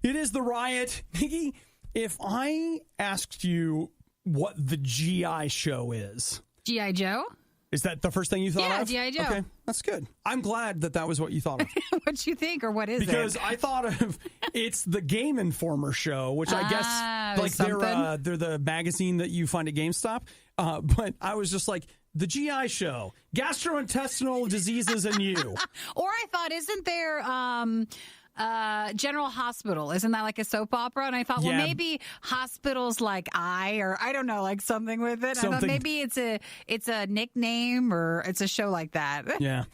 It is the Riot. Nikki, if I asked you what the GI show is. G.I. Joe? Is that the first thing you thought of? Yeah, G.I. Joe. Okay, that's good. I'm glad that was what you thought of. What you think, or what is because it? I thought of it's the Game Informer show, which I guess like they're the magazine that you find at GameStop. But I was just like, the GI show, gastrointestinal diseases and you. Or I thought, isn't there General Hospital? Isn't that like a soap opera? And I thought, well, maybe hospitals like or I don't know, like something with it. I thought maybe it's a nickname or it's a show like that. Yeah.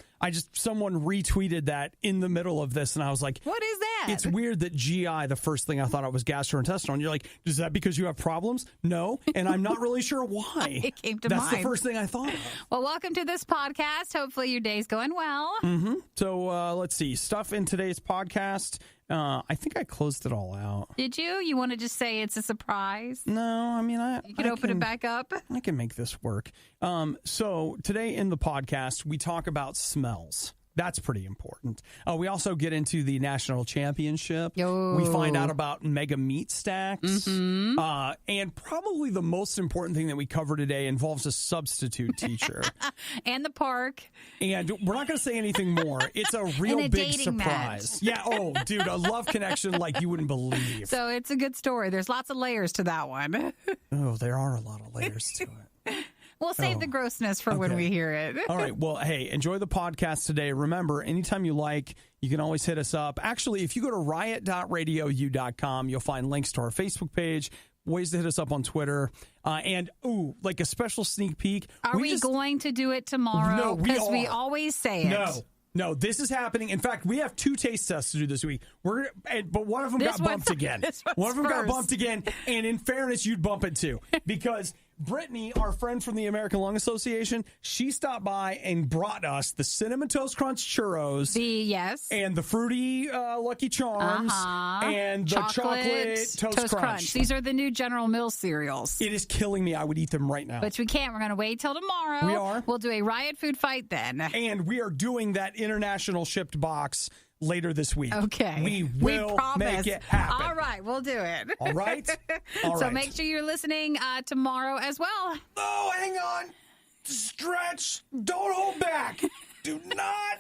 Someone retweeted that in the middle of this, and I was like, what is that? It's weird that GI, the first thing I thought of was gastrointestinal. And you're like, is that because you have problems? No. And I'm not really sure why. It came to mind. That's the first thing I thought of. Well, welcome to this podcast. Hopefully your day's going well. Mm-hmm. So let's see. Stuff in today's podcast. I think I closed it all out. Did you? You want to just say it's a surprise? No, I mean, you can open it back up. I can make this work. So today in the podcast, we talk about smells. That's pretty important. We also get into the national championship. We find out about mega meat stacks. Mm-hmm. And probably the most important thing that we cover today involves a substitute teacher. And the park. And we're not going to say anything more. It's a real big surprise. Match. Yeah. Oh, dude, a love connection like you wouldn't believe. So it's a good story. There's lots of layers to that one. Oh, there are a lot of layers to it. We'll save the grossness for when we hear it. All right. Well, hey, enjoy the podcast today. Remember, anytime you like, you can always hit us up. Actually, if you go to riot.radiou.com, you'll find links to our Facebook page, ways to hit us up on Twitter, and, like a special sneak peek. Are we going to do it tomorrow? No, because we always say it. No, this is happening. In fact, we have 2 taste tests to do this week. But one of them got bumped again. One of them got bumped again. And in fairness, you'd bump it too. Because Brittany, our friend from the American Lung Association, she stopped by and brought us the Cinnamon Toast Crunch churros. And the Fruity Lucky Charms. And the chocolate Toast Crunch. These are the new General Mills cereals. It is killing me. I would eat them right now. But we can't. We're going to wait till tomorrow. We are. We'll do a Riot food fight then. And we are doing that international shipped box later this week. Okay. We will make it happen. All right. We'll do it. All right? So make sure you're listening tomorrow as well. Oh, hang on. Stretch. Don't hold back. Do not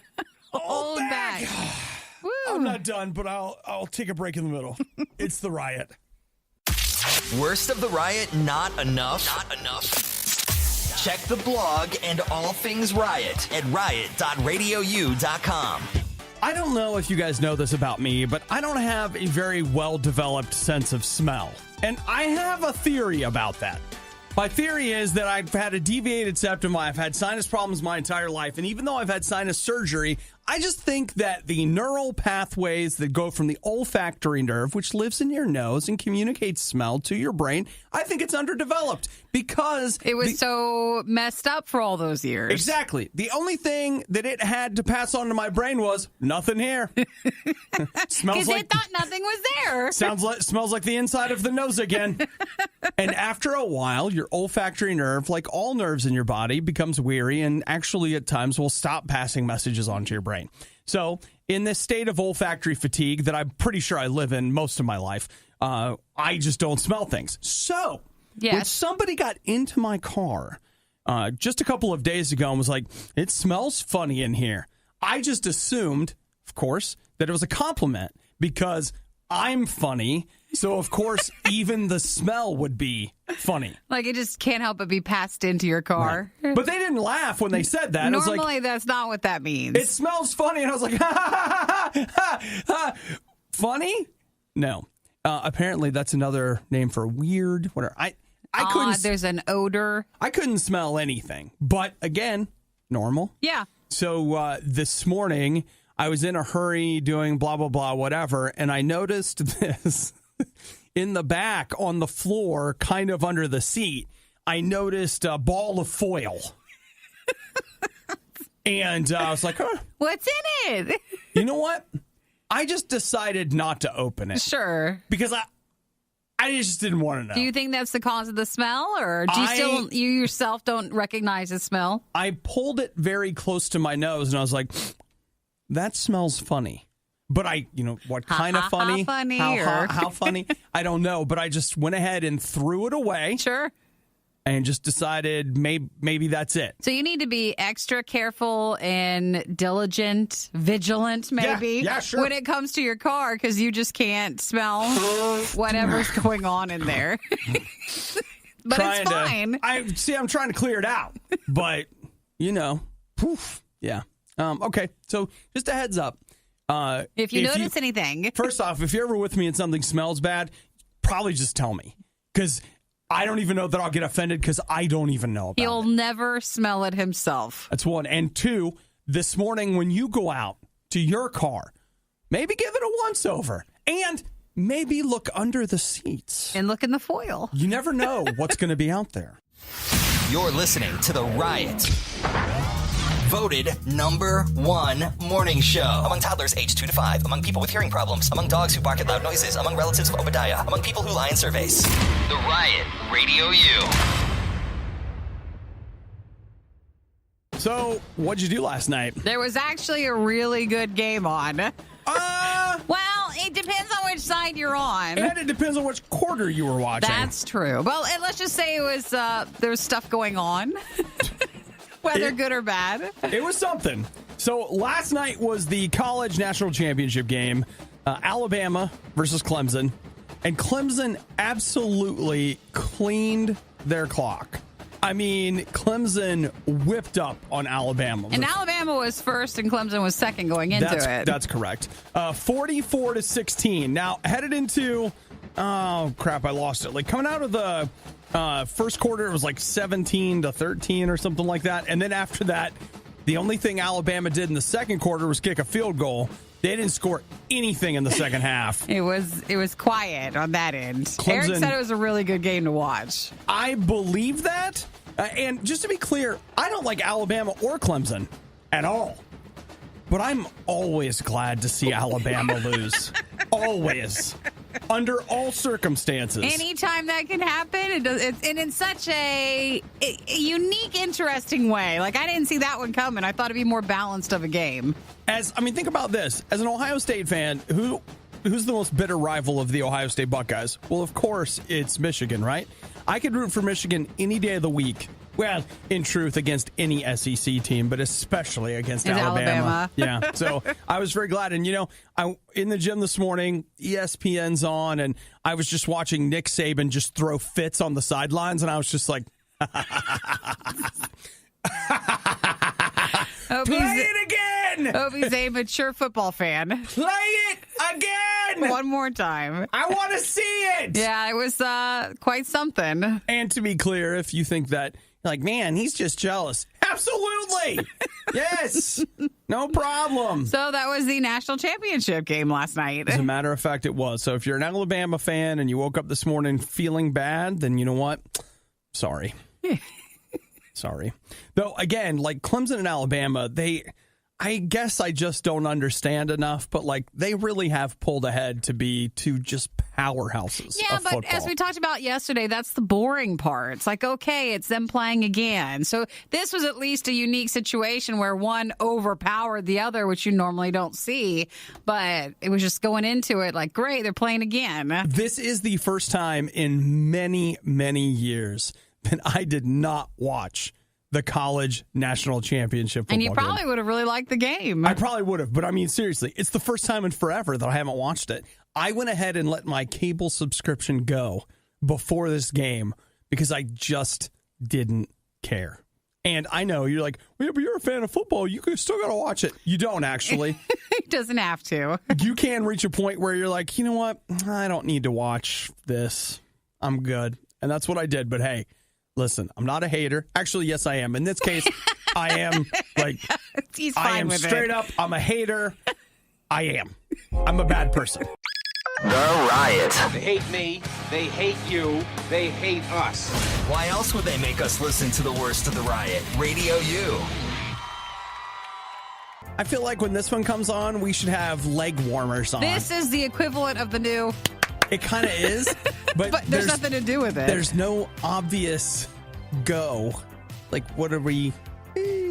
hold back. Woo. I'm not done, but I'll take a break in the middle. It's the Riot. Worst of the Riot, not enough? Not enough? Check the blog and all things Riot at riot.radiou.com. I don't know if you guys know this about me, but I don't have a very well-developed sense of smell. And I have a theory about that. My theory is that I've had a deviated septum. I've had sinus problems my entire life. And even though I've had sinus surgery, I just think that the neural pathways that go from the olfactory nerve, which lives in your nose and communicates smell to your brain, I think it's underdeveloped because it was so messed up for all those years. Exactly. The only thing that it had to pass on to my brain was nothing here. Smells like it thought nothing was there. Smells like the inside of the nose again. And after a while, your olfactory nerve, like all nerves in your body, becomes weary and actually at times will stop passing messages on to your brain. So in this state of olfactory fatigue that I'm pretty sure I live in most of my life, I just don't smell things. So when somebody got into my car just a couple of days ago and was like, it smells funny in here, I just assumed, of course, that it was a compliment because I'm funny. So, of course, even the smell would be funny. Like it just can't help but be passed into your car. Right. But they didn't laugh when they said that. Normally, I was like, that's not what that means. It smells funny. And I was like, ha, ha, ha, ha, ha. Funny? No. Apparently, that's another name for weird. Whatever. I couldn't. There's an odor. I couldn't smell anything. But again, normal. Yeah. So this morning, I was in a hurry doing blah, blah, blah, whatever. And I noticed this. In the back on the floor, kind of under the seat, I noticed a ball of foil. And I was like, huh. What's in it? You know what? I just decided not to open it. Sure. Because I just didn't want to know. Do you think that's the cause of the smell? Or do you yourself don't recognize the smell? I pulled it very close to my nose and I was like, that smells funny. But what kind of funny? Funny how funny? I don't know. But I just went ahead and threw it away. Sure. And just decided maybe that's it. So you need to be extra careful and diligent, vigilant, maybe. Yeah, sure. When it comes to your car, because you just can't smell whatever's going on in there. But it's fine. I'm trying to clear it out. But, poof. Yeah. Okay. So just a heads up. If you notice anything. First off, if you're ever with me and something smells bad, probably just tell me. Because I don't even know that I'll get offended because I don't even know about He'll it. never smell it himself. That's one. And two, this morning when you go out to your car, maybe give it a once-over. And maybe look under the seats. And look in the foil. You never know what's going to be out there. You're listening to The Riot. Voted #1 morning show. Among toddlers aged 2 to 5. Among people with hearing problems. Among dogs who bark at loud noises. Among relatives of Obadiah. Among people who lie in surveys. The Riot, RadioU. So, what'd you do last night? There was actually a really good game on. Well, it depends on which side you're on. And it depends on which quarter you were watching. That's true. Well, and let's just say it was there was stuff going on. Whether good or bad. It was something. So last night was the college national championship game, Alabama versus Clemson. And Clemson absolutely cleaned their clock. I mean, Clemson whipped up on Alabama. And Alabama was first and Clemson was second going into it. That's correct. 44-16. Now, headed into, oh, crap, I lost it. Like, coming out of the first quarter, it was like 17-13 or something like that. And then after that, the only thing Alabama did in the second quarter was kick a field goal. They didn't score anything in the second half. It was quiet on that end. Clemson, Eric said it was a really good game to watch. I believe that. And just to be clear, I don't like Alabama or Clemson at all. But I'm always glad to see Alabama lose. Always. Under all circumstances. Anytime that can happen, and in such a unique, interesting way. Like, I didn't see that one coming. I thought it'd be more balanced of a game. Think about this. As an Ohio State fan, who's the most bitter rival of the Ohio State Buckeyes? Well, of course, it's Michigan, right? I could root for Michigan any day of the week. Well, in truth, against any SEC team, but especially against Alabama. Yeah, so I was very glad. And, I in the gym this morning, ESPN's on, and I was just watching Nick Saban just throw fits on the sidelines, and I was just like, play it again! Hope he's a mature football fan. Play it again! One more time. I want to see it! Yeah, it was quite something. And to be clear, if you think that, like, man, he's just jealous. Absolutely. Yes. No problem. So that was the national championship game last night. As a matter of fact, it was. So if you're an Alabama fan and you woke up this morning feeling bad, then you know what? Sorry. Sorry. Though, again, like Clemson and Alabama, I guess I just don't understand enough, but like they really have pulled ahead to be two just powerhouses. Yeah, of but football. As we talked about yesterday, that's the boring part. It's like, okay, it's them playing again. So this was at least a unique situation where one overpowered the other, which you normally don't see. But it was just going into it like, great, they're playing again. This is the first time in many, many years that I did not watch the college national championship football And you probably game. would have really liked the game. I probably would have, but I mean, seriously, it's the first time in forever that I haven't watched it. I went ahead and let my cable subscription go before this game because I just didn't care. And I know you're like, well, yeah, but you're a fan of football. You still got to watch it. You don't, actually. He doesn't have to. You can reach a point where you're like, you know what? I don't need to watch this. I'm good. And that's what I did. But hey, listen, I'm not a hater. Actually, yes, I am. In this case, I am like, He's fine I am with straight up. I'm a hater. I am. I'm a bad person. The Riot. They hate me. They hate you. They hate us. Why else would they make us listen to the worst of the Riot? RadioU. I feel like when this one comes on, we should have leg warmers on. This is the equivalent of the new. It kind of is, but there's nothing to do with it. There's no obvious go. Like, what are we?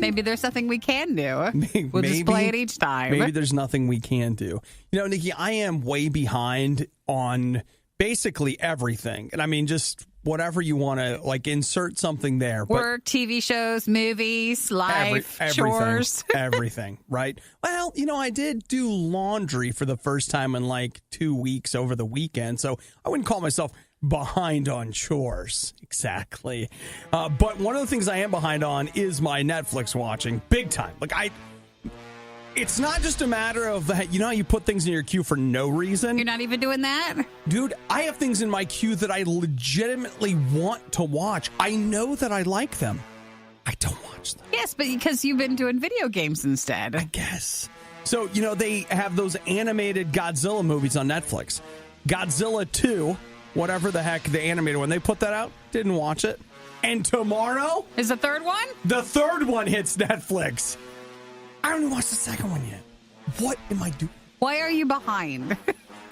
Maybe there's nothing we can do. We'll just play it each time. Maybe there's nothing we can do. You know, Nikki, I am way behind on basically everything. And I mean, just whatever you want to, like, insert something there. Work, TV shows, movies, life, chores. Everything, right? Well, you know, I did do laundry for the first time in like 2 weeks over the weekend. So I wouldn't call myself behind on chores. Exactly. But one of the things I am behind on is my Netflix watching. Big time. Like, it's not just a matter of, you know how you put things in your queue for no reason? You're not even doing that? Dude, I have things in my queue that I legitimately want to watch. I know that I like them. I don't watch them. Yes, but because you've been doing video games instead. I guess. So, you know, they have those animated Godzilla movies on Netflix. Godzilla 2, whatever the heck, the animated one. They put that out. Didn't watch it. And tomorrow... is the third one? The third one hits Netflix. I haven't watched the second one yet. What am I doing? Why are you behind?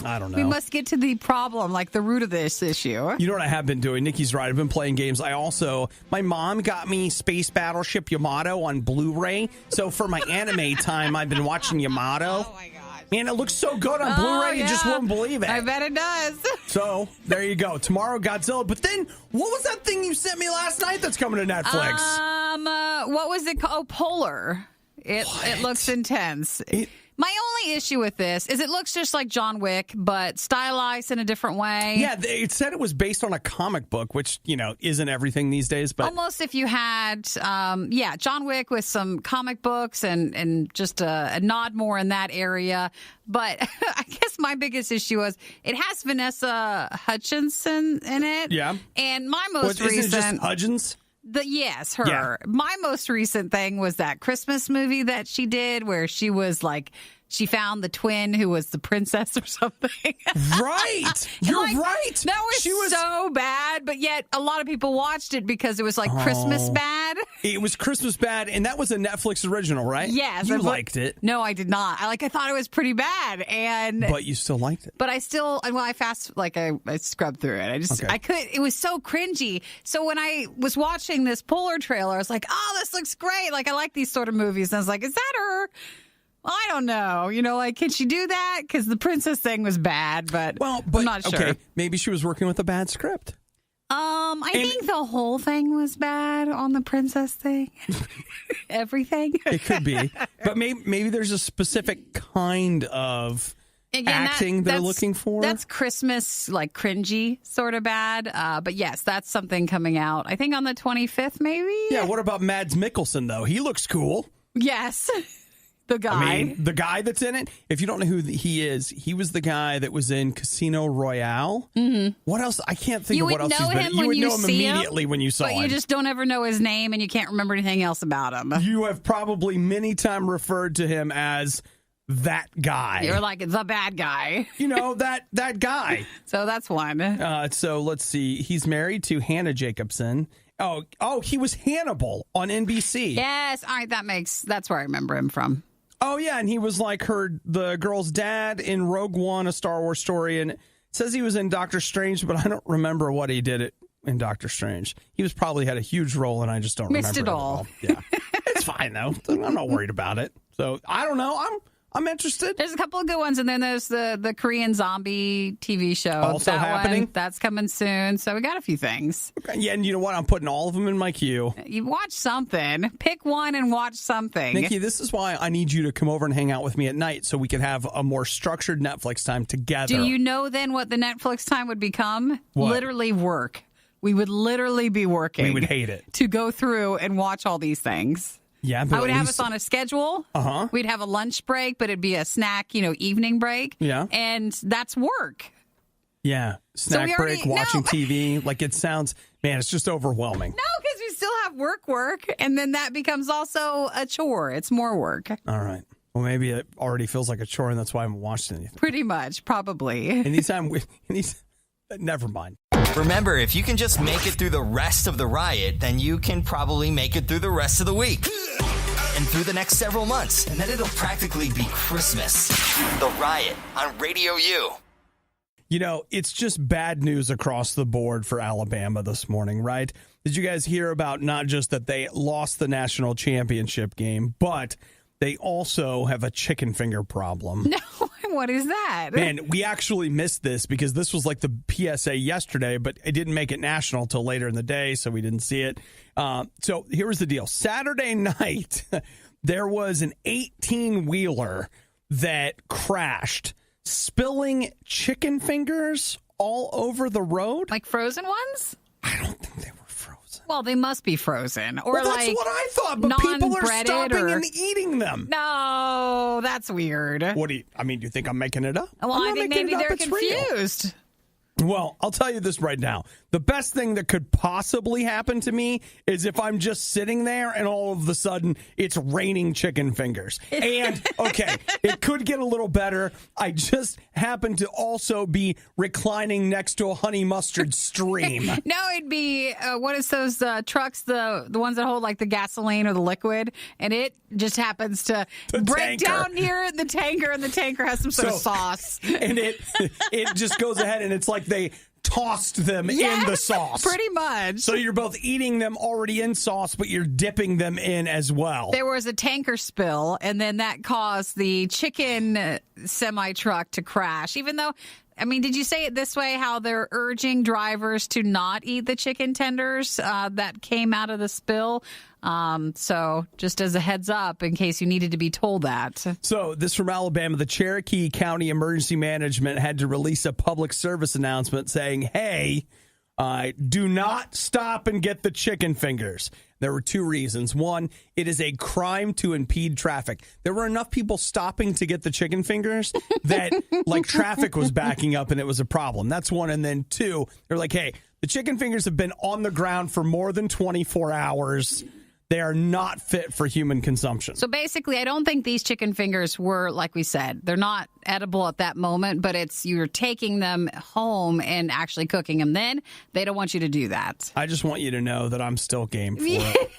I don't know. We must get to the problem, like the root of this issue. You know what I have been doing? Nikki's right. I've been playing games. My mom got me Space Battleship Yamato on Blu-ray. So for my anime time, I've been watching Yamato. Oh, my God. Man, it looks so good on Blu-ray. Yeah. You just won't believe it. I bet it does. So there you go. Tomorrow, Godzilla. But then, what was that thing you sent me last night that's coming to Netflix? What was it called? Oh, Polar. It looks intense. My only issue with this is it looks just like John Wick, but stylized in a different way. Yeah, it said it was based on a comic book, which, you know, isn't everything these days. But almost if you had, John Wick with some comic books and just a nod more in that area. But I guess my biggest issue was it has Vanessa Hutchinson in it. Yeah. And my most recent... Isn't it just Hudgens? Yes, her. Yeah. My most recent thing was that Christmas movie that she did where she was like, she found the twin who was the princess or something. Right. You're right. That was so bad, but yet a lot of people watched it because it was like Christmas bad. It was Christmas bad, and that was a Netflix original, right? Yes. You liked it. No, I did not. I thought it was pretty bad. But you still liked it. But I still, I scrubbed through it. It was so cringy. So when I was watching this Polar trailer, I was like, oh, this looks great. Like, I like these sort of movies. And I was like, is that her? Well, I don't know. You know, like, can she do that? Because the princess thing was bad, but I'm not sure. Okay, maybe she was working with a bad script. I think the whole thing was bad on the princess thing. Everything. It could be. But maybe there's a specific kind of acting they're looking for. That's Christmas, like, cringy sort of bad. But yes, that's something coming out, I think, on the 25th, maybe? Yeah, what about Mads Mikkelsen, though? He looks cool. Yes. The guy. I mean, the guy that's in it. If you don't know who he is, he was the guy that was in Casino Royale. Mm-hmm. What else? I can't think of what else he's been in. You would know him immediately when you saw him. But you just don't ever know his name and you can't remember anything else about him. You have probably many times referred to him as that guy. You're like, the bad guy. You know, that guy. So that's one. So let's see. He's married to Hannah Jacobson. Oh, he was Hannibal on NBC. Yes. All right. That's where I remember him from. Oh, yeah, and he was like the girl's dad in Rogue One, a Star Wars story, and it says he was in Doctor Strange, but I don't remember what he did in Doctor Strange. He was probably had a huge role, and I just don't remember it all. Yeah, it's fine, though. I'm not worried about it. So, I don't know. I'm interested. There's a couple of good ones, and then there's the Korean zombie TV show. Also happening? That's coming soon, so we got a few things. Okay. Yeah, and you know what? I'm putting all of them in my queue. You watch something. Pick one and watch something. Nikki, this is why I need you to come over and hang out with me at night so we could have a more structured Netflix time together. Do you know then what the Netflix time would become? What? Literally work. We would literally be working. We would hate it. To go through and watch all these things. Yeah, but I would have us on a schedule. Uh-huh. We'd have a lunch break, but it'd be a snack, evening break. Yeah. And that's work. Yeah. Snack break, watching TV. Like, it sounds, man, it's just overwhelming. No, because we still have work. And then that becomes also a chore. It's more work. All right. Well, maybe it already feels like a chore, and that's why I haven't watched anything. Pretty much, probably. Anytime never mind. Remember, if you can just make it through the rest of the riot, then you can probably make it through the rest of the week. And through the next several months. And then it'll practically be Christmas. The Riot on Radio U. It's just bad news across the board for Alabama this morning, right? Did you guys hear about not just that they lost the national championship game, but they also have a chicken finger problem? No, what is that? Man, we actually missed this because this was like the PSA yesterday, but it didn't make it national till later in the day, so we didn't see it. So here was the deal. Saturday night, there was an 18-wheeler that crashed, spilling chicken fingers all over the road. Like frozen ones? I don't think they were frozen. Well, they must be frozen. Or that's like what I thought, but people are stopping and eating them. No, that's weird. What do you think I'm making it up? Well, I think maybe they're confused. Real. Well, I'll tell you this right now. The best thing that could possibly happen to me is if I'm just sitting there and all of a sudden it's raining chicken fingers. And, okay, it could get a little better. I just happen to also be reclining next to a honey mustard stream. No, it'd be, what is those trucks, the ones that hold like the gasoline or the liquid, and it just happens to break down near the tanker, and the tanker has some sort of sauce. And it just goes ahead, and it's like they tossed them in the sauce. Pretty much. So you're both eating them already in sauce, but you're dipping them in as well. There was a tanker spill, and then that caused the chicken semi-truck to crash. Even though, did you say it this way, how they're urging drivers to not eat the chicken tenders that came out of the spill? So just as a heads up, in case you needed to be told that. So this from Alabama, the Cherokee County Emergency Management had to release a public service announcement saying, hey, do not stop and get the chicken fingers. There were two reasons. One, it is a crime to impede traffic. There were enough people stopping to get the chicken fingers that traffic was backing up and it was a problem. That's one. And then two, they're like, hey, the chicken fingers have been on the ground for more than 24 hours. They are not fit for human consumption. So basically, I don't think these chicken fingers were, like we said, they're not edible at that moment, but it's you're taking them home and actually cooking them. Then they don't want you to do that. I just want you to know that I'm still game for it.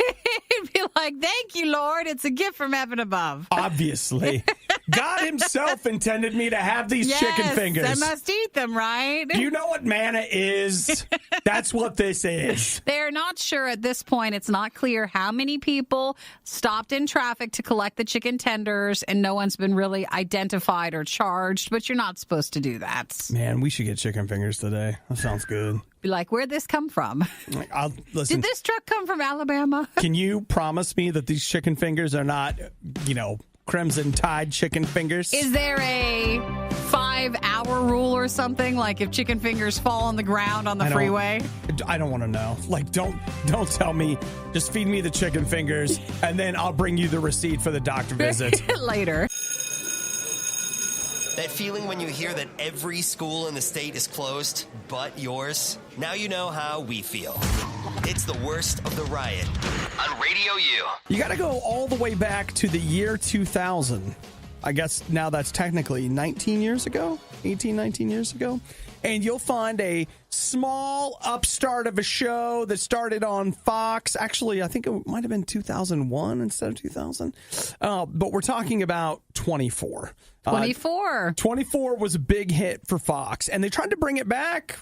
Be like, thank you, Lord. It's a gift from heaven above. Obviously. God himself intended me to have these chicken fingers. I must eat them, right? Do you know what manna is? That's what this is. They're not sure at this point. It's not clear how many people stopped in traffic to collect the chicken tenders, and no one's been really identified or charged, but you're not supposed to do that. Man, we should get chicken fingers today. That sounds good. Be like, where'd this come from? Listen, did this truck come from Alabama? Can you promise me that these chicken fingers are not, Crimson Tide chicken fingers? Is there a 5-hour rule or something? Like if chicken fingers fall on the ground on the freeway? I don't want to know. Don't tell me. Just feed me the chicken fingers, and then I'll bring you the receipt for the doctor visit. Later. That feeling when you hear that every school in the state is closed, but yours? Now you know how we feel. It's the worst of the riot on Radio U. You got to go all the way back to the year 2000. I guess now that's technically 19 years ago, 19 years ago. And you'll find a small upstart of a show that started on Fox. Actually, I think it might have been 2001 instead of 2000. But we're talking about 24. 24. 24 was a big hit for Fox. And they tried to bring it back,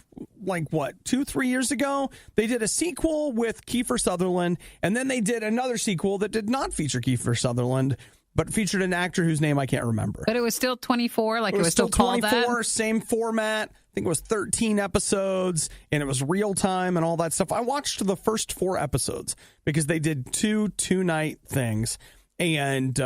2-3 years ago? They did a sequel with Kiefer Sutherland. And then they did another sequel that did not feature Kiefer Sutherland, but featured an actor whose name I can't remember. But it was still 24, it was still called 24, that? Same format. I think it was 13 episodes, and it was real time and all that stuff. I watched the first 4 episodes because they did two-night things. And,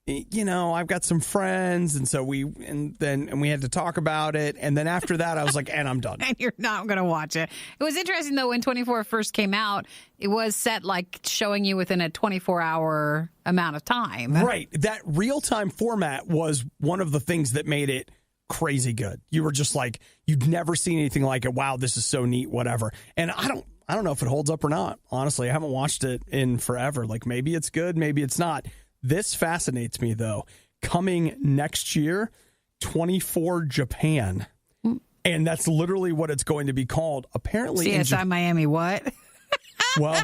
I've got some friends, and so we had to talk about it. And then after that, I was like, and I'm done. And you're not going to watch it. It was interesting, though, when 24 first came out, it was set showing you within a 24-hour amount of time. Right. That real-time format was one of the things that made it crazy good. You were just like, you'd never seen anything like it. Wow, this is so neat, whatever. And I don't know if it holds up or not. Honestly, I haven't watched it in forever. Maybe it's good, maybe it's not. This fascinates me, though. Coming next year, 24 Japan. And that's literally what it's going to be called. Apparently, CSI Miami, what? Well,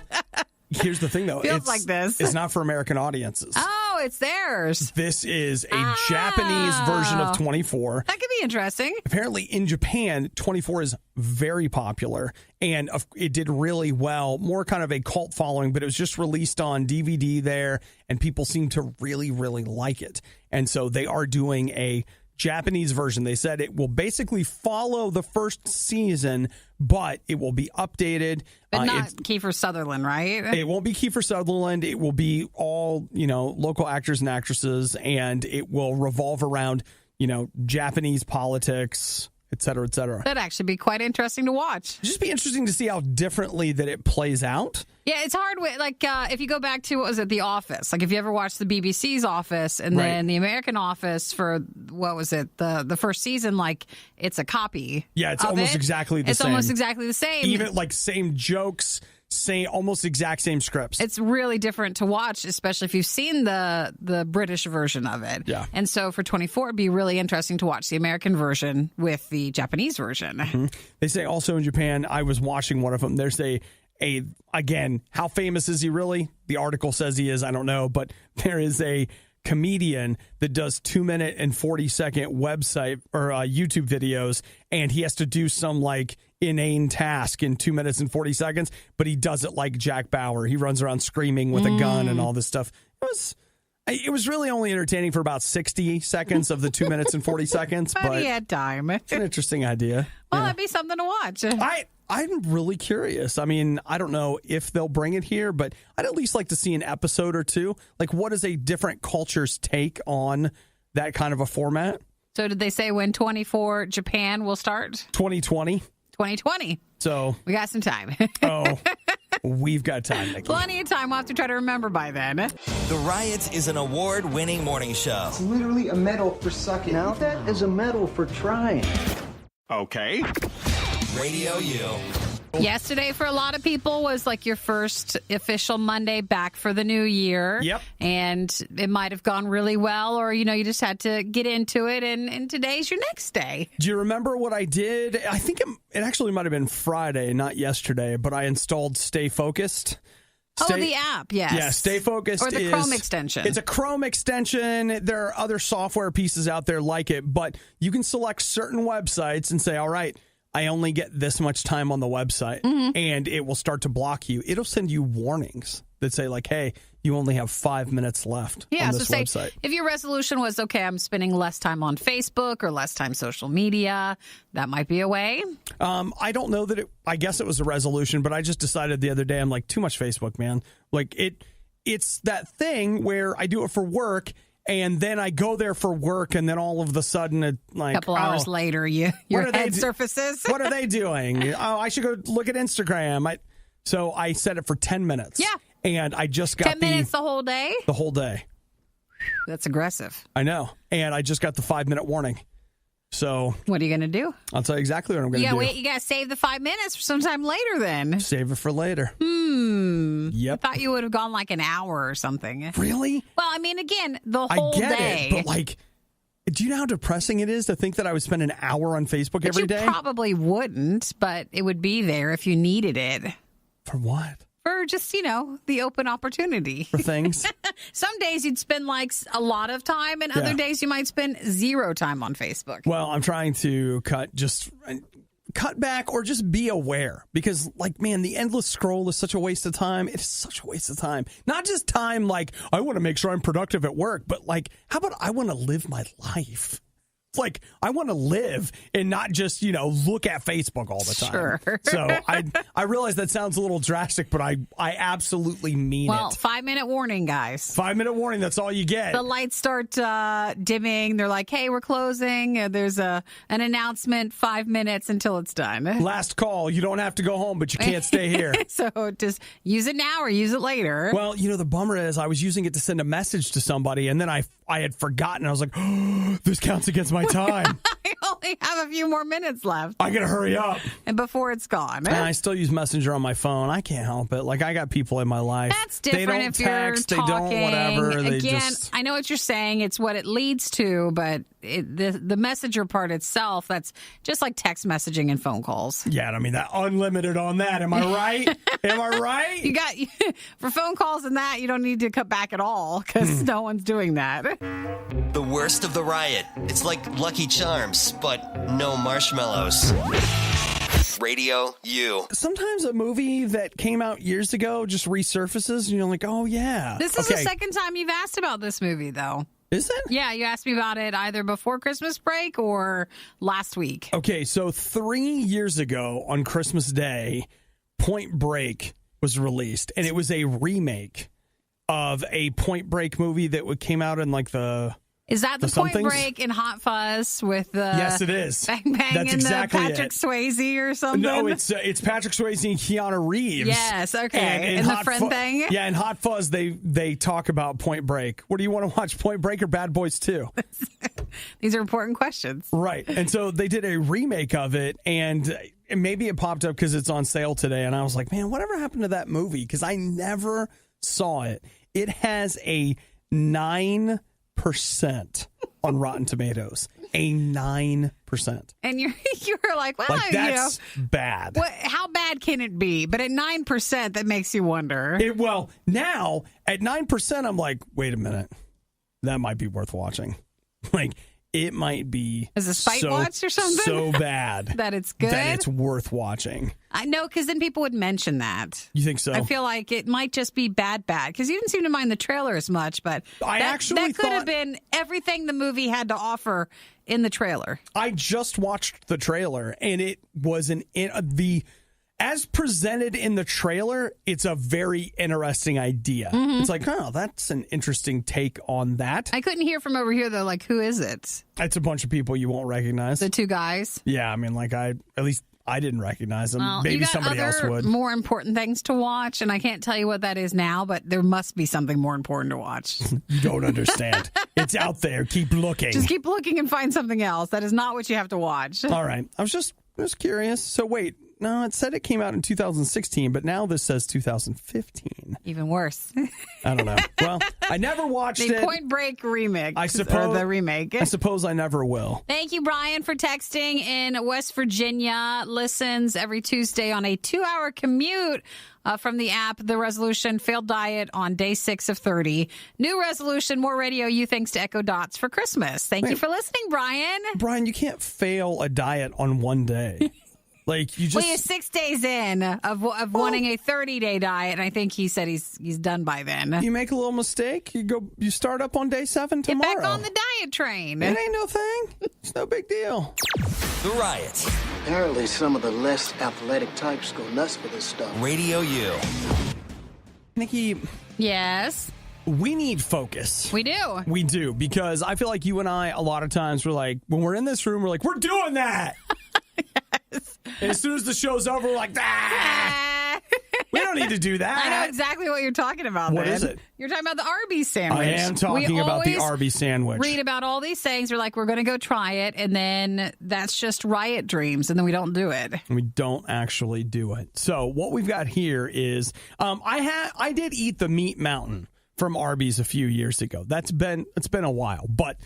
here's the thing, though. Feels like this. It's not for American audiences. Oh, Oh, it's theirs. This is a Japanese version of 24. That could be interesting. Apparently in Japan, 24 is very popular, and it did really well. More kind of a cult following, but it was just released on DVD there, and people seem to really, really like it. And so they are doing a Japanese version. They said it will basically follow the first season, but it will be updated. But not Kiefer Sutherland, right? It won't be Kiefer Sutherland. It will be all, local actors and actresses, and it will revolve around, Japanese politics, et cetera, et cetera. That'd actually be quite interesting to watch. It'd just be interesting to see how differently that it plays out. Yeah, it's hard. If you go back to, what was it, The Office? Like, if you ever watched the BBC's Office and then the American Office for, what was it, the first season, like, it's a copy. Yeah, it's almost exactly the same. It's almost exactly the same. Even, same jokes, almost exact same scripts. It's really different to watch, especially if you've seen the British version of it. Yeah. And so for 24, it'd be really interesting to watch the American version with the Japanese version. Mm-hmm. They say also in Japan, I was watching one of them, there's again, how famous is he really? The article says he is, I don't know, but there is a comedian that does 2-minute and 40-second website or YouTube videos, and he has to do some inane task in 2 minutes and 40 seconds, but he does it like Jack Bauer. He runs around screaming with a gun and all this stuff. It was really only entertaining for about 60 seconds of the 2 minutes and 40 seconds. But he had time. It's an interesting idea. Well, that'd be something to watch. I'm really curious. I mean, I don't know if they'll bring it here, but I'd at least like to see an episode or two. What is a different culture's take on that kind of a format? So did they say when 24 Japan will start? 2020. 2020. So we got some time. We've got time, Nikki. Plenty of time. We'll have to try to remember by then. The Riot is an award-winning morning show. It's literally a medal for sucking. Now that is a medal for trying. Okay. RadioU. Yesterday, for a lot of people, was your first official Monday back for the new year. Yep. And it might have gone really well, or, you just had to get into it, and today's your next day. Do you remember what I did? I think it actually might have been Friday, not yesterday, but I installed Stay Focused. The app, yes. Yeah, Stay Focused or the Chrome extension. It's a Chrome extension. There are other software pieces out there like it, but you can select certain websites and say, all right, I only get this much time on the website, and it will start to block you. It'll send you warnings that say, hey, you only have 5 minutes left on this website. If your resolution was, okay, I'm spending less time on Facebook or less time social media, that might be a way. I don't know that I guess it was a resolution, but I just decided the other day, I'm too much Facebook, man. It's that thing where I do it for work, and then I go there for work, and then all of a sudden, a couple hours later, your head surfaces. What are they doing? Oh, I should go look at Instagram. So I set it for 10 minutes. Yeah. And I just got 10 minutes the whole day? The whole day. That's aggressive. I know. And I just got the 5-minute warning. So what are you going to do? I'll tell you exactly what I'm going to do. You got to save the 5 minutes for sometime later then. Save it for later. Yep. I thought you would have gone an hour or something. Really? Well, I mean, again, the whole day. I get it, but do you know how depressing it is to think that I would spend an hour on Facebook every day? You probably wouldn't, but it would be there if you needed it. For what? For just, the open opportunity. For things. Some days you'd spend a lot of time, and other days you might spend 0 time on Facebook. Well, I'm trying to cut back or just be aware, because man, the endless scroll is such a waste of time. It's such a waste of time. Not just time I want to make sure I'm productive at work, but how about I want to live my life? It's I want to live and not just, look at Facebook all the time. Sure. So I realize that sounds a little drastic, but I absolutely mean it. Well, 5-minute warning, guys. 5-minute warning. That's all you get. The lights start dimming. They're hey, we're closing. There's an announcement, 5 minutes until it's done. Last call. You don't have to go home, but you can't stay here. So just use it now or use it later. Well, the bummer is I was using it to send a message to somebody, and then I had forgotten. I was like, oh, this counts against my time. I only have a few more minutes left. I got to hurry up. And before it's gone. And I still use Messenger on my phone. I can't help it. I got people in my life. That's different. They don't text. They don't whatever. Again, I know what you're saying. It's what it leads to, but the messenger part itself, that's just like text messaging and phone calls. Yeah, I mean, that unlimited on that. Am I right? Am I right? You got for phone calls and that, you don't need to cut back at all because no one's doing that. The worst of the riot. It's like Lucky Charms, but no marshmallows. Radio U. Sometimes a movie that came out years ago just resurfaces and you're like, oh, yeah. This is the second time you've asked about this movie, though. Is it? Yeah, you asked me about it either before Christmas break or last week. Okay, so 3 years ago on Christmas Day, Point Break was released, and it was a remake of a Point Break movie that came out in like the... Is that the Point Break in Hot Fuzz with the yes, it is. Bang Bang That's and exactly the Patrick Swayze or something? No, it's Patrick Swayze and Keanu Reeves. Yes, okay. And the friend thing? Yeah, in Hot Fuzz, they talk about Point Break. What do you want to watch, Point Break or Bad Boys 2? These are important questions. Right. And so they did a remake of it, and maybe it popped up because it's on sale today, and I was like, man, whatever happened to that movie? Because I never saw it. It has a 9% on Rotten Tomatoes. A 9%. And you're like, well, that's bad. How bad can it be? But at 9%, that makes you wonder. Well, now at 9%, I'm like, wait a minute, that might be worth watching. Like, it might be as a spite watch or something so bad that it's good, that it's worth watching. I know, because then people would mention that. You think so? I feel like it might just be bad because you didn't seem to mind the trailer as much, but that could have been everything the movie had to offer in the trailer. I just watched the trailer, and it was as presented in the trailer, it's a very interesting idea. Mm-hmm. It's like, oh, that's an interesting take on that. I couldn't hear from over here, though. Like, who is it? It's a bunch of people you won't recognize. The two guys? Yeah, I mean, like, at least I didn't recognize them. Well, maybe somebody else would. More important things to watch, and I can't tell you what that is now, but there must be something more important to watch. You don't understand. It's out there. Keep looking. Just keep looking and find something else. That is not what you have to watch. All right. I was curious. So wait. No, it said it came out in 2016, but now this says 2015. Even worse. I don't know. Well, I never watched it. The Point Break remake. I suppose the remake. I suppose I never will. Thank you, Brian, for texting in West Virginia. Listens every Tuesday on a 2-hour commute from the app. The resolution: failed diet on day 6 of 30. New resolution: more Radio U thanks to Echo Dots for Christmas. Thank you for listening, Brian. Brian, you can't fail a diet on one day. Like, you just... Well, he's 6 days in of wanting a 30-day diet, and I think he said he's done by then. You make a little mistake, you start up on day 7 tomorrow. Get back on the diet train. It ain't no thing. It's no big deal. The Riot. Apparently some of the less athletic types go nuts for this stuff. Radio U. Nikki. Yes? We need focus. We do. We do, because I feel like you and I, a lot of times, we're like, when we're in this room, we're like, we're doing that. Yes. And as soon as the show's over, we're like, we don't need to do that. I know exactly what you're talking about. What is it? You're talking about the Arby's sandwich. I am talking about the Arby's sandwich. Read about all these things. We're like, we're going to go try it, and then that's just riot dreams, and then we don't do it. We don't actually do it. So what we've got here is, I did eat the Meat Mountain from Arby's a few years ago. It's been a while, but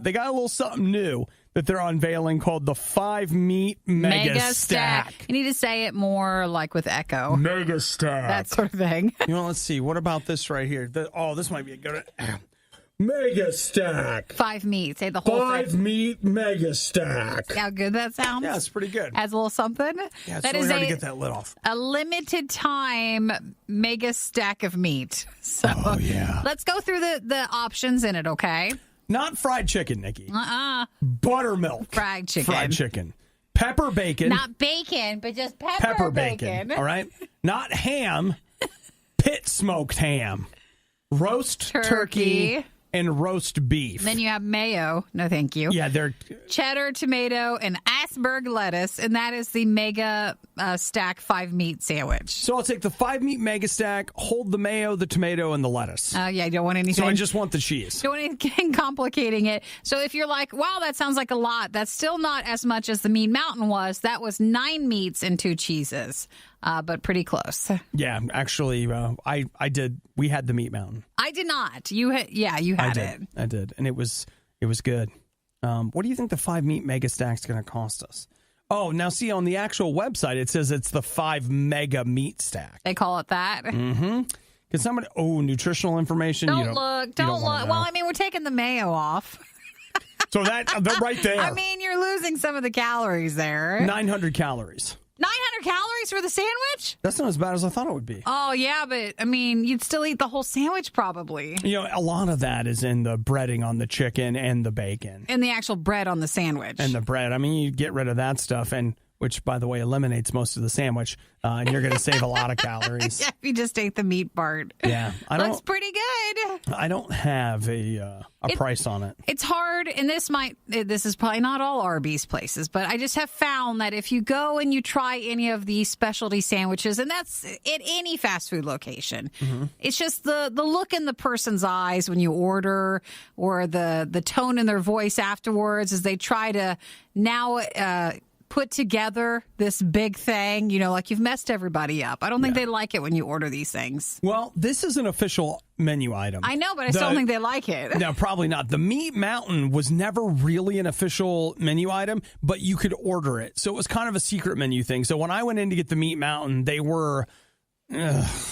they got a little something new that they're unveiling called the 5 Meat Mega Stack. You need to say it more like with echo. Mega Stack. That sort of thing. You know, let's see. What about this right here? This might be a good Mega Stack. 5 meat. Say the whole 5 Meat Mega Stack. See how good that sounds? Yeah, it's pretty good. Adds a little something. Yeah, it's really hard to get that lid off. A limited time mega stack of meat. So let's go through the options in it, okay? Not fried chicken, Nikki. Buttermilk. Fried chicken. Fried chicken. Pepper bacon. Not bacon, but just pepper bacon. All right? Not ham. Pit smoked ham. Roast turkey. And roast beef. Then you have mayo. No, thank you. Yeah, they're... cheddar, tomato, and iceberg lettuce. And that is the mega stack 5 meat sandwich. So I'll take the 5 meat mega stack, hold the mayo, the tomato, and the lettuce. Yeah, you don't want anything. So I just want the cheese. Don't want anything complicating it. So if you're like, wow, that sounds like a lot, that's still not as much as the Mean Mountain was. That was 9 meats and 2 cheeses. But pretty close. Yeah, actually, I did. We had the Meat Mountain. I did not. You had it. I did, and it was good. What do you think the 5 meat mega stack's going to cost us? Oh, now see, on the actual website, it says it's the 5 mega meat stack. They call it that. Mm-hmm. Can somebody, nutritional information? Don't look. Well, I mean, we're taking the mayo off. So they're right there. I mean, you're losing some of the calories there. 900 calories. 900 calories for the sandwich? That's not as bad as I thought it would be. Oh, yeah, but, I mean, you'd still eat the whole sandwich probably. A lot of that is in the breading on the chicken and the bacon. And the actual bread on the sandwich. And the bread. I mean, you get rid of that stuff, which, by the way, eliminates most of the sandwich, and you're going to save a lot of calories. Yeah, if you just ate the meat part. Yeah. Looks pretty good. I don't have a price on it. It's hard, and this is probably not all Arby's places, but I just have found that if you go and you try any of these specialty sandwiches, and that's at any fast food location, it's just the look in the person's eyes when you order, or the tone in their voice afterwards as they try to now put together this big thing, like you've messed everybody up. I don't think they like it when you order these things. Well, this is an official menu item. I know, but I still don't think they like it. No, probably not. The Meat Mountain was never really an official menu item, but you could order it. So it was kind of a secret menu thing. So when I went in to get the Meat Mountain, they were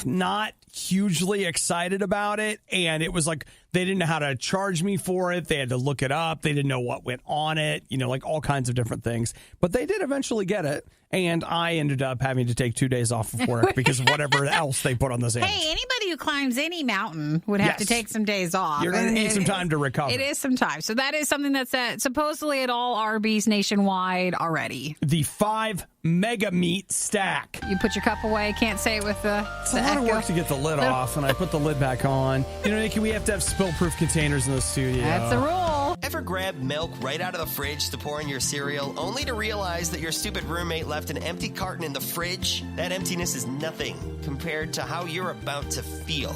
not hugely excited about it, and it was like they didn't know how to charge me for it. They had to look it up. They didn't know what went on it, like all kinds of different things. But they did eventually get it, and I ended up having to take 2 days off of work because of whatever else they put on the sandwich. Hey, anybody who climbs any mountain would have to take some days off. You're going to need some time to recover. It is some time. So that is something that's supposedly at all Arby's nationwide already. The 5 mega meat stack. You put your cup away. Can't say it with the It's a lot of work to get the lid off, and I put the lid back on. Nikki, we have to have spill-proof containers in the studio. That's the rule. Ever grab milk right out of the fridge to pour in your cereal, only to realize that your stupid roommate left an empty carton in the fridge? That emptiness is nothing compared to how you're about to feel.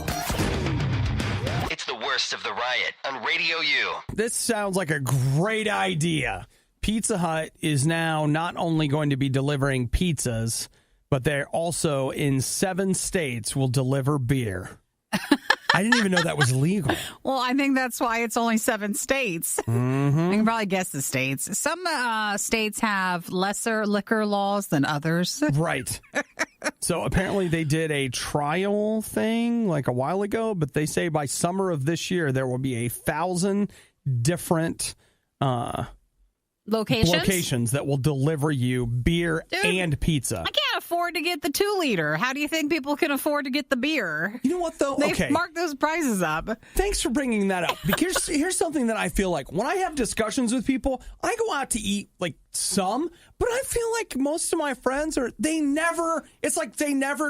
It's the worst of the riot on RadioU. This sounds like a great idea. Pizza Hut is now not only going to be delivering pizzas, but they're also in 7 states will deliver beer. I didn't even know that was legal. Well, I think that's why it's only 7 states. Mm-hmm. I can probably guess the states. Some states have lesser liquor laws than others. Right. So apparently they did a trial thing like a while ago, but they say by summer of this year there will be 1,000 different locations that will deliver you beer and pizza. I can't afford to get the 2-liter. How do you think people can afford to get the beer? You know what, though? They've marked those prices up. Thanks for bringing that up. Because here's something that I feel like when I have discussions with people, I go out to eat like some, but I feel like most of my friends they never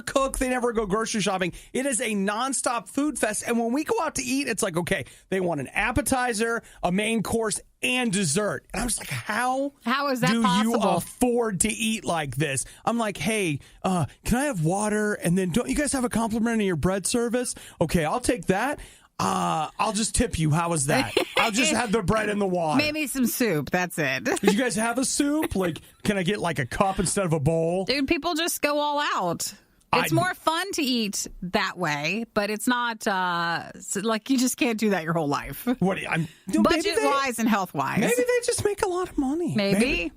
cook, they never go grocery shopping. It is a nonstop food fest. And when we go out to eat, it's like, okay, they want an appetizer, a main course, and dessert. And I'm just like, how is that possible? You afford to eat like this? I'm like, hey, can I have water? And then don't you guys have a complimentary your bread service? Okay, I'll take that. I'll just tip you. How was that? I'll just have the bread and the water. Maybe some soup. That's it. Did you guys have a soup? Like, can I get like a cup instead of a bowl? Dude, people just go all out. It's more fun to eat that way, but it's not like you just can't do that your whole life. Budget-wise and health-wise. Maybe they just make a lot of money.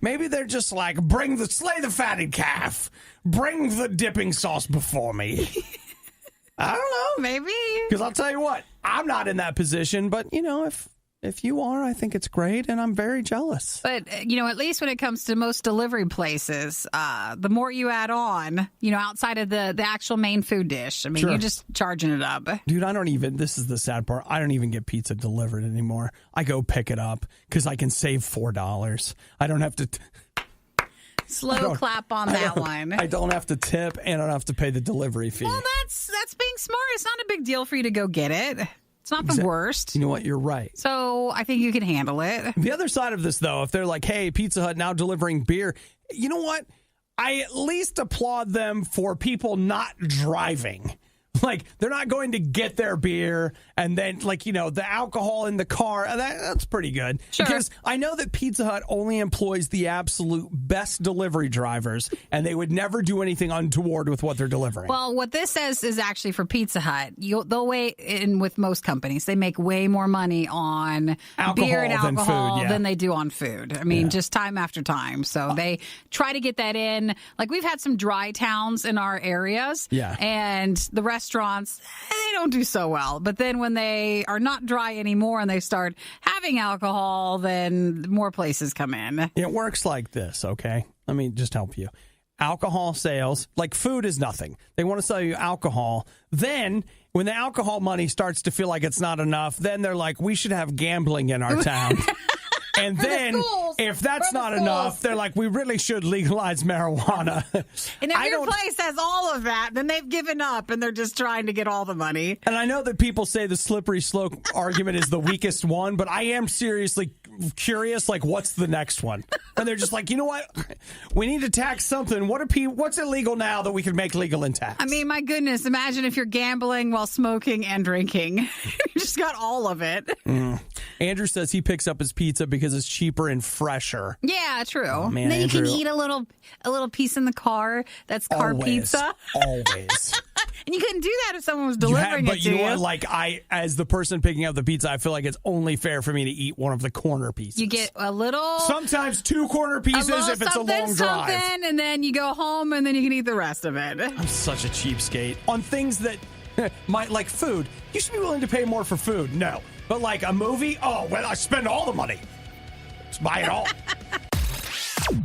Maybe they're just like, slay the fatted calf. Bring the dipping sauce before me. I don't know. Maybe. Because I'll tell you what, I'm not in that position, but, if you are, I think it's great, and I'm very jealous. But, at least when it comes to most delivery places, the more you add on, outside of the actual main food dish, I mean, You're just charging it up. Dude, this is the sad part, I don't even get pizza delivered anymore. I go pick it up because I can save $4. I don't have to... Slow clap on that one. I don't have to tip, and I don't have to pay the delivery fee. Well, that's being smart. It's not a big deal for you to go get it. It's not the worst. You know what? You're right. So I think you can handle it. The other side of this, though, if they're like, hey, Pizza Hut now delivering beer, you know what? I at least applaud them for people not driving. Like, they're not going to get their beer and then, like, you know, the alcohol in the car. That's pretty good. Sure. Because I know that Pizza Hut only employs the absolute best delivery drivers, and they would never do anything untoward with what they're delivering. Well, what this says is actually for Pizza Hut. They'll weigh in with most companies. They make way more money on beer and alcohol than they do on food. I mean, just time after time. So they try to get that in. Like, we've had some dry towns in our areas. Yeah. And the restaurants, they don't do so well. But then when they are not dry anymore and they start having alcohol, then more places come in. It works like this, okay? Let me just help you. Alcohol sales, like food is nothing. They want to sell you alcohol. Then, when the alcohol money starts to feel like it's not enough, then they're like, we should have gambling in our town. And then, if that's not enough, they're like, we really should legalize marijuana. And if your place has all of that, then they've given up and they're just trying to get all the money. And I know that people say the slippery slope argument is the weakest one, but I am seriously curious, like, what's the next one? And they're just like, you know what? We need to tax something. What's illegal now that we can make legal in tax? I mean, my goodness, imagine if you're gambling while smoking and drinking. You just got all of it. Andrew says he picks up his pizza because it's cheaper and fresher. Yeah, true. Oh, man, and then Andrew, you can eat a little piece in the car. That's car pizza. Always. And you couldn't do that if someone was delivering it to you. But you know what? Like, as the person picking up the pizza, I feel like it's only fair for me to eat one of the corner pieces. You get a little... Sometimes 2 corner pieces if it's a long drive. And then you go home and then you can eat the rest of it. I'm such a cheapskate. On things that might, like food, you should be willing to pay more for food. No. But like a movie, oh, well, I spend all the money. Just buy it all.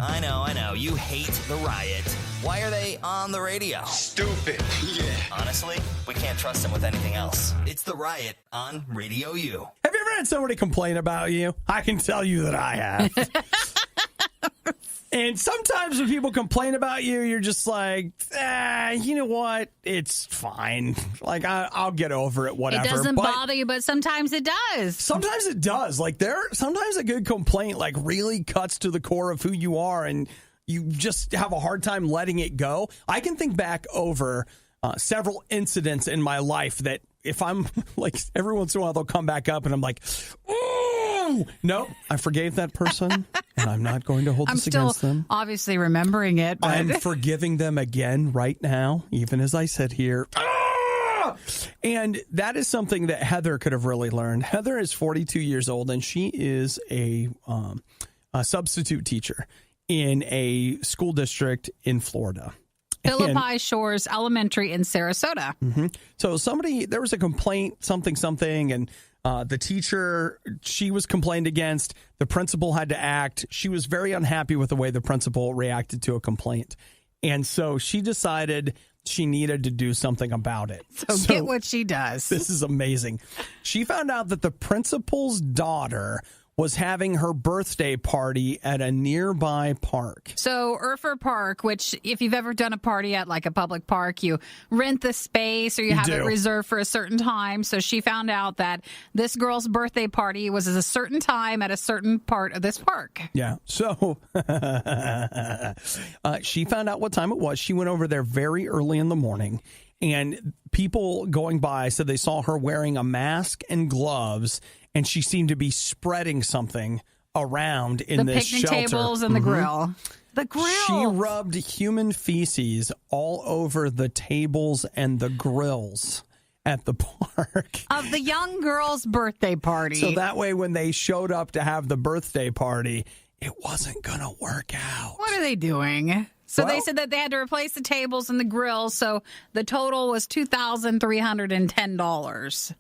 I know. You hate the Riot. Why are they on the radio? Stupid. Yeah. Honestly, we can't trust them with anything else. It's the Riot on RadioU. Have you ever had somebody complain about you? I can tell you that I have. And sometimes when people complain about you, you're just like, you know what? It's fine. Like, I'll get over it, whatever. It doesn't bother you, but sometimes it does. Sometimes it does. Like, sometimes a good complaint, like, really cuts to the core of who you are, and you just have a hard time letting it go. I can think back over several incidents in my life that if I'm, like, every once in a while they'll come back up, and I'm like, ooh, no, I forgave that person. And I'm not going to hold this against them. I'm still obviously remembering it. But... I'm forgiving them again right now, even as I sit here. And that is something that Heather could have really learned. Heather is 42 years old, and she is a substitute teacher in a school district in Florida. Philippi Shores Elementary in Sarasota. Mm-hmm. So there was a complaint, something, and the teacher, she was complained against. The principal had to act. She was very unhappy with the way the principal reacted to a complaint. And so she decided she needed to do something about it. So get what she does. This is amazing. She found out that the principal's daughter was having her birthday party at a nearby park. So Urfer Park, which if you've ever done a party at like a public park, you rent the space or you have it reserved for a certain time. So she found out that this girl's birthday party was at a certain time at a certain part of this park. Yeah. So she found out what time it was. She went over there very early in the morning. And people going by said they saw her wearing a mask and gloves, and she seemed to be spreading something around in this shelter. The picnic tables and the grill. The grill. She rubbed human feces all over the tables and the grills at the park. Of the young girl's birthday party. So that way when they showed up to have the birthday party, it wasn't going to work out. What are they doing? So they said that they had to replace the tables and the grills, so the total was $2,310.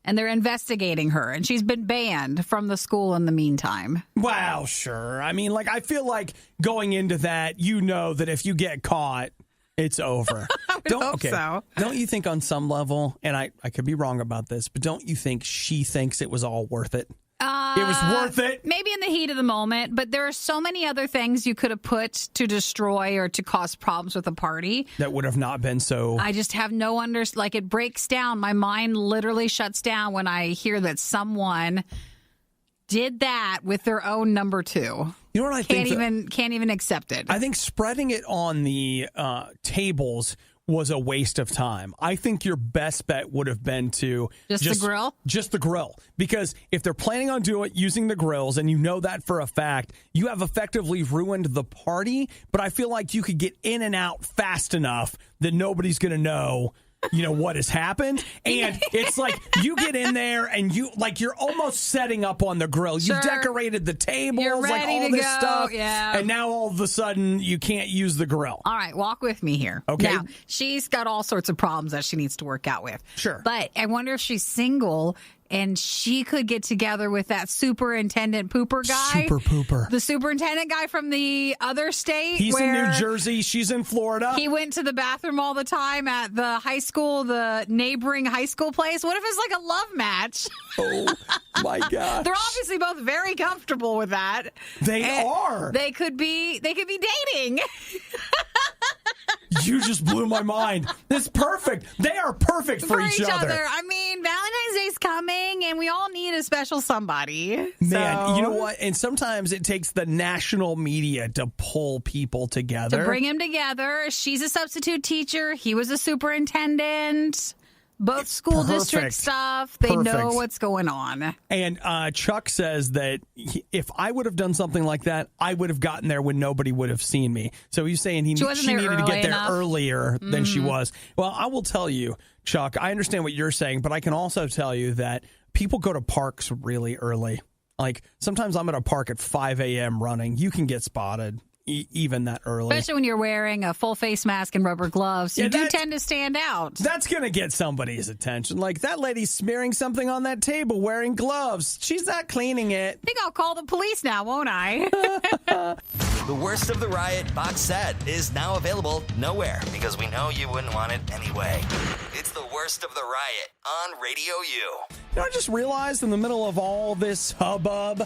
And they're investigating her, and she's been banned from the school in the meantime. Well, sure. I mean, like, I feel like going into that, you know that if you get caught, it's over. I would hope so. Don't you think on some level, and I could be wrong about this, but don't you think she thinks it was all worth it? It was worth it. Maybe in the heat of the moment, but there are so many other things you could have put to destroy or to cause problems with a party. That would have not been so. I just have no like it breaks down. My mind literally shuts down when I hear that someone did that with their own number 2. You know what I think? Can't even accept it. I think spreading it on the tables was a waste of time. I think your best bet would have been to Just the grill? Just the grill. Because if they're planning on doing it using the grills, and you know that for a fact, you have effectively ruined the party. But I feel like you could get in and out fast enough that nobody's going to know, what has happened. And it's like you get in there and you're almost setting up on the grill. Sure. You've decorated the tables, You're ready all to this go. stuff. Yeah. And now all of a sudden you can't use the grill. All right, walk with me here. Okay. Now, she's got all sorts of problems that she needs to work out with. Sure. But I wonder if she's single and she could get together with that superintendent pooper guy. Super pooper. The superintendent guy from the other state. He's in where New Jersey. She's in Florida. He went to the bathroom all the time at the high school, the neighboring high school place. What if it's like a love match? Oh, my gosh. They're obviously both very comfortable with that. They are. They could be dating. You just blew my mind. It's perfect. They are perfect for each other. I mean, Valentine's Day's coming, and we all need a special somebody. Man, So, you know what? And sometimes it takes the national media to pull people together. to bring them together. She's a substitute teacher. He was a superintendent. Both school district Perfect. stuff. They know Perfect. what's going on. And Chuck says that if I would have done something like that, I would have gotten there when nobody would have seen me. So he's saying she wasn't there needed to get early there enough. earlier than she was. Well, I will tell you, Chuck, I understand what you're saying, but I can also tell you that people go to parks really early. Like sometimes I'm at a park at 5 a.m. running. You can get spotted even that early. Especially when you're wearing a full face mask and rubber gloves. Yeah, You do tend to stand out. That's going to get somebody's attention. Like, that lady's smearing something on that table wearing gloves. She's not cleaning it. I think I'll call the police now, won't I? The Worst of the Riot box set is now available nowhere because we know you wouldn't want it anyway. It's The Worst of the Riot on Radio U. I just realized in the middle of all this hubbub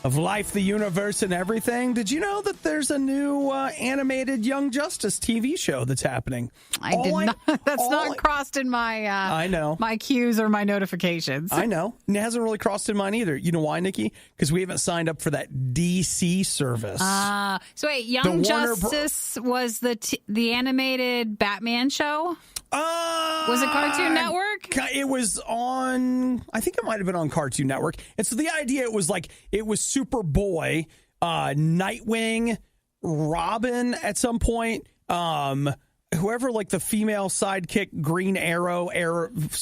of life, the universe, and everything, did you know that there's a new animated Young Justice TV show that's happening? I did not. That's not crossed in my I know. my queues or my notifications. I know. And it hasn't really crossed in mine either. You know why, Nikki? Because we haven't signed up for that DC service. So wait, Young Justice was the animated Batman show? Was it Cartoon Network? It was on, I think it might have been on Cartoon Network. And so the idea it was Superboy, Nightwing, Robin at some point, whoever like the female sidekick, Green Arrow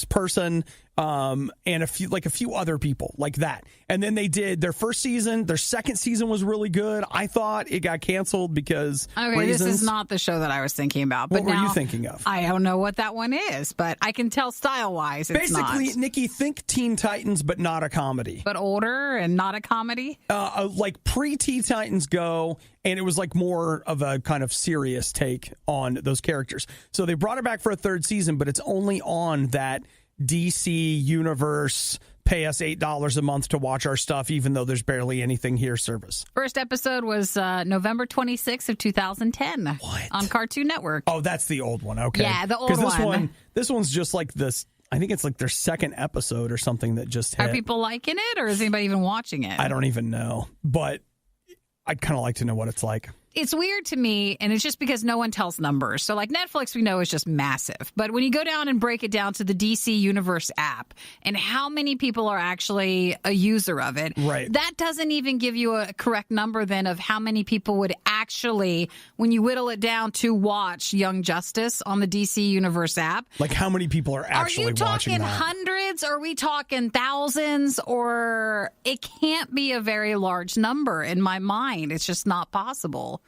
person, and a few other people like that. And then they did their first season. Their second season was really good. I thought it got canceled because This is not the show that I was thinking about. But what were now, you thinking of? I don't know what that one is, but I can tell style-wise it's Basically, not. Nikki, think Teen Titans, but not a comedy. But older and not a comedy? Like pre-Teen Titans Go, and it was like more of a kind of serious take on those characters. So they brought it back for a third season, but it's only on that DC universe, pay us $8 a month to watch our stuff, even though there's barely anything here service. First episode was November 26th of 2010 on Cartoon Network. Oh, that's the old one. Okay. Yeah, the old one. This one's just like this. I think it's like their second episode or something that just hit. Are people liking it, or is anybody even watching it? I don't even know, but I'd kind of like to know what it's like. It's weird to me, and it's just because no one tells numbers. So, like, Netflix, we know is just massive. But when you go down and break it down to the DC Universe app and how many people are actually a user of it, right, that doesn't even give you a correct number then of how many people would actually, when you whittle it down, to watch Young Justice on the DC Universe app. Like, how many people are actually watching that? Are you talking hundreds? Are we talking thousands? Or it can't be a very large number in my mind. It's just not possible.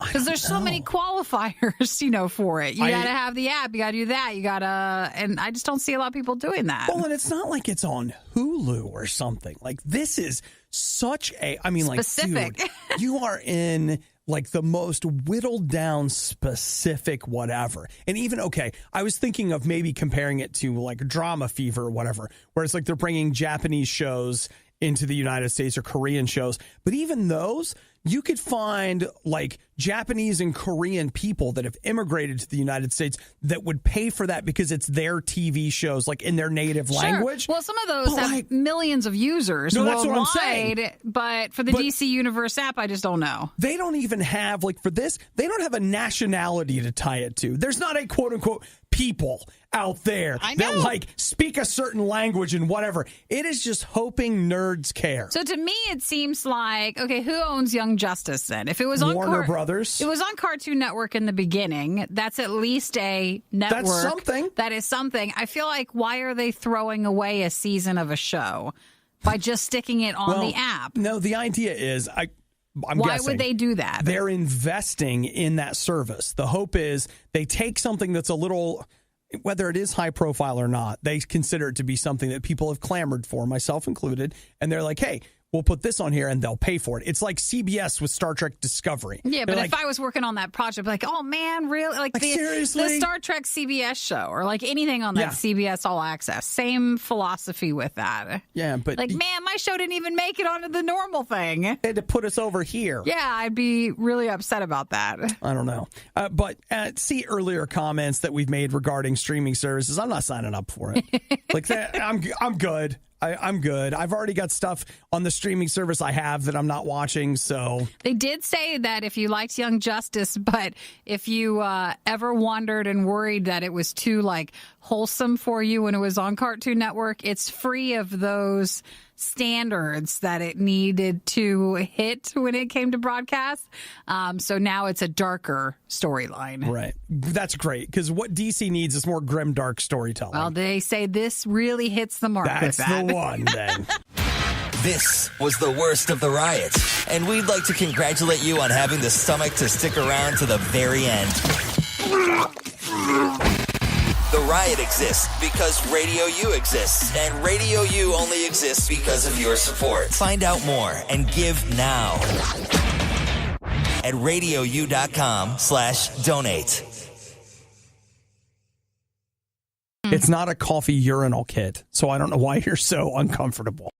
Because there's so many qualifiers, for it. You got to have the app. You got to do that. You got to, and I just don't see a lot of people doing that. Well, and it's not like it's on Hulu or something. Like, this is such specific. Like, dude, you are in like the most whittled down specific whatever. And even, okay, I was thinking of maybe comparing it to like Drama Fever or whatever, where it's like they're bringing Japanese shows into the United States or Korean shows. But even those, you could find like Japanese and Korean people that have immigrated to the United States that would pay for that because it's their TV shows, like in their native language. Well, some of those have millions of users that's worldwide, what I'm saying. But for the DC Universe app, I just don't know. They don't even have, like for this, they don't have a nationality to tie it to. There's not a quote unquote people out there that like speak a certain language and whatever. It is just hoping nerds care. So to me, it seems like, okay, who owns Young Justice then? If it was on Warner Brothers. It was on Cartoon Network in the beginning. That's at least a network. That's something. That is something. I feel like, why are they throwing away a season of a show by just sticking it on the app? No, the idea is, I'm Why guessing would they do that? They're investing in that service. The hope is they take something that's a little, whether it is high profile or not, they consider it to be something that people have clamored for, myself included, and they're like, hey, we'll put this on here and they'll pay for it. It's like CBS with Star Trek Discovery. Yeah, but if I was working on that project, like, oh man, really? Like seriously? The Star Trek CBS show or like anything on that CBS All Access. Same philosophy with that. Yeah, but like, man, my show didn't even make it onto the normal thing. They had to put us over here. Yeah, I'd be really upset about that. I don't know. But see earlier comments that we've made regarding streaming services. I'm not signing up for it. Like that, I'm good. I'm good. I've already got stuff on the streaming service I have that I'm not watching, so... They did say that if you liked Young Justice, but if you ever wondered and worried that it was too, like, wholesome for you when it was on Cartoon Network, it's free of those standards that it needed to hit when it came to broadcast. So now it's a darker storyline. Right. That's great, because what DC needs is more grim, dark storytelling. Well, they say this really hits the mark with that. That's the one, then. This was the worst of the riot, and we'd like to congratulate you on having the stomach to stick around to the very end. The riot exists because Radio U exists, and Radio U only exists because of your support. Find out more and give now at RadioU.com/donate. It's not a coffee urinal kit, so I don't know why you're so uncomfortable.